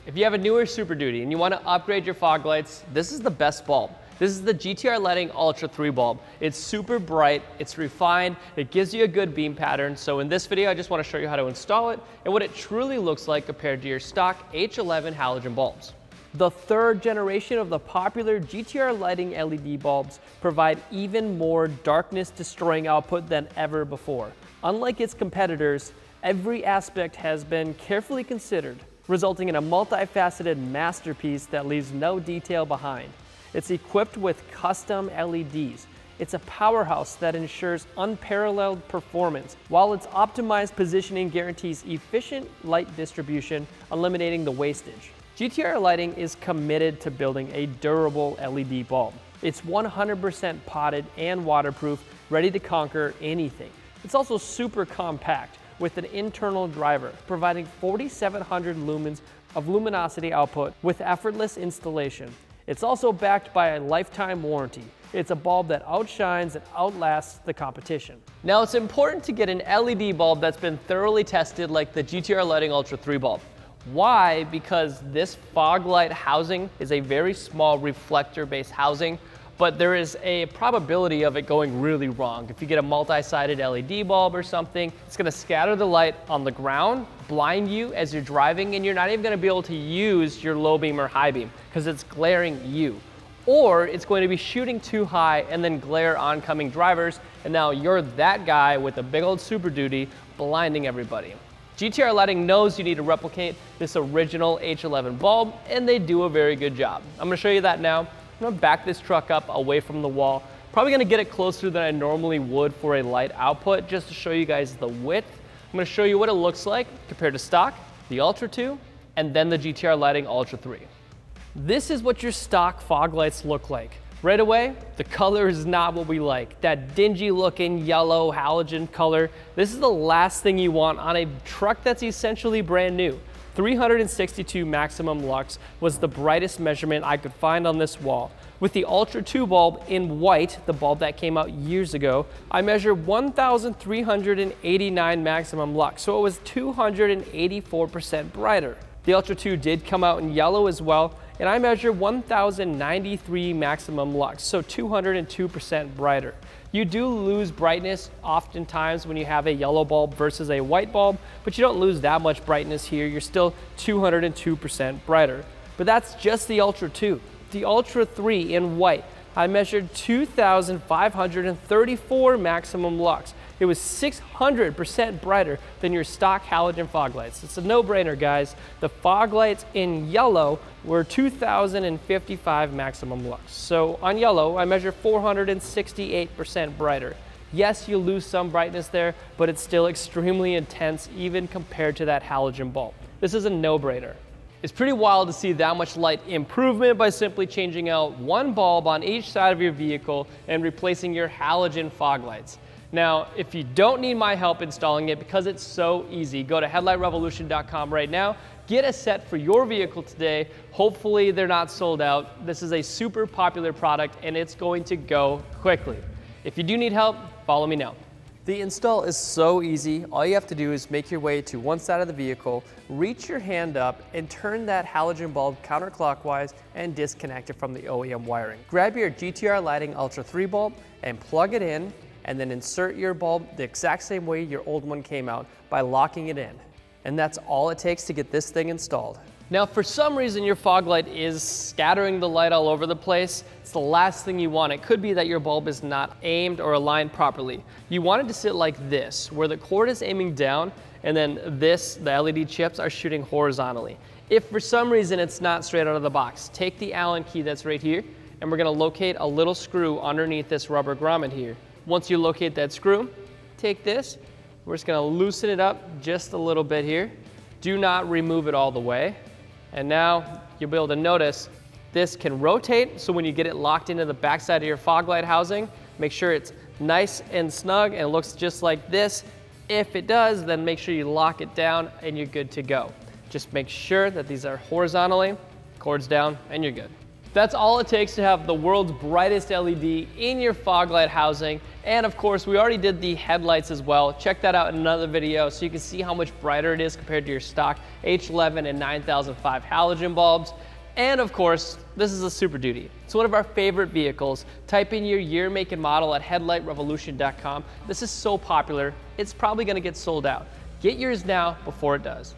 If you have a newer Super Duty and you want to upgrade your fog lights, this is the best bulb. This is the GTR Lighting Ultra 3 bulb. It's super bright, it's refined, it gives you a good beam pattern. So in this video, I just want to show you how to install it and what it truly looks like compared to your stock H11 halogen bulbs. The third generation of the popular GTR Lighting LED bulbs provide even more darkness destroying output than ever before. Unlike its competitors, every aspect has been carefully considered, resulting in a multifaceted masterpiece that leaves no detail behind. It's equipped with custom LEDs. It's a powerhouse that ensures unparalleled performance, while its optimized positioning guarantees efficient light distribution, eliminating the wastage. GTR Lighting is committed to building a durable LED bulb. It's 100% potted and waterproof, ready to conquer anything. It's also super compact, with an internal driver, providing 4,700 lumens of luminosity output with effortless installation. It's also backed by a lifetime warranty. It's a bulb that outshines and outlasts the competition. Now, it's important to get an LED bulb that's been thoroughly tested like the GTR Lighting Ultra 3 bulb. Why? Because this fog light housing is a very small reflector-based housing, but there is a probability of it going really wrong. If you get a multi-sided LED bulb or something, it's gonna scatter the light on the ground, blind you as you're driving, and you're not even gonna be able to use your low beam or high beam because it's glaring you. Or it's going to be shooting too high and then glare oncoming drivers, and now you're that guy with a big old Super Duty blinding everybody. GTR Lighting knows you need to replicate this original H11 bulb, and they do a very good job. I'm gonna show you that now. I'm gonna back this truck up away from the wall. Probably gonna get it closer than I normally would for a light output, just to show you guys the width. I'm gonna show you what it looks like compared to stock, the Ultra 2, and then the GTR Lighting Ultra 3. This is what your stock fog lights look like. Right away, the color is not what we like. That dingy looking yellow halogen color. This is the last thing you want on a truck that's essentially brand new. 362 maximum lux was the brightest measurement I could find on this wall. With the Ultra 2 bulb in white, the bulb that came out years ago, I measured 1,389 maximum lux, so it was 284% brighter. The Ultra 2 did come out in yellow as well, and I measured 1,093 maximum lux, so 202% brighter. You do lose brightness oftentimes when you have a yellow bulb versus a white bulb, but you don't lose that much brightness here. You're still 202% brighter. But that's just the Ultra 2. The Ultra 3 in white, I measured 2,534 maximum lux. It was 600% brighter than your stock halogen fog lights. It's a no-brainer, guys. The fog lights in yellow were 2,055 maximum lux. So on yellow, I measured 468% brighter. Yes, you lose some brightness there, but it's still extremely intense even compared to that halogen bulb. This is a no-brainer. It's pretty wild to see that much light improvement by simply changing out one bulb on each side of your vehicle and replacing your halogen fog lights. Now, if you don't need my help installing it because it's so easy, go to headlightrevolution.com right now, get a set for your vehicle today. Hopefully they're not sold out. This is a super popular product and it's going to go quickly. If you do need help, follow me now. The install is so easy. All you have to do is make your way to one side of the vehicle, reach your hand up, and turn that halogen bulb counterclockwise and disconnect it from the OEM wiring. Grab your GTR Lighting Ultra 3 bulb and plug it in, and then insert your bulb the exact same way your old one came out by locking it in. And that's all it takes to get this thing installed. Now, for some reason your fog light is scattering the light all over the place, it's the last thing you want. It could be that your bulb is not aimed or aligned properly. You want it to sit like this, where the cord is aiming down and then the LED chips are shooting horizontally. If for some reason it's not straight out of the box, take the Allen key that's right here and we're gonna locate a little screw underneath this rubber grommet here. Once you locate that screw, take this, we're just gonna loosen it up just a little bit here. Do not remove it all the way. And now you'll be able to notice this can rotate, so when you get it locked into the backside of your fog light housing, make sure it's nice and snug and it looks just like this. If it does, then make sure you lock it down and you're good to go. Just make sure that these are horizontally, cords down, and you're good. That's all it takes to have the world's brightest LED in your fog light housing. And of course, we already did the headlights as well. Check that out in another video so you can see how much brighter it is compared to your stock H11 and 9005 halogen bulbs. And of course, this is a Super Duty. It's one of our favorite vehicles. Type in your year, make, and model at headlightrevolution.com. This is so popular, it's probably gonna get sold out. Get yours now before it does.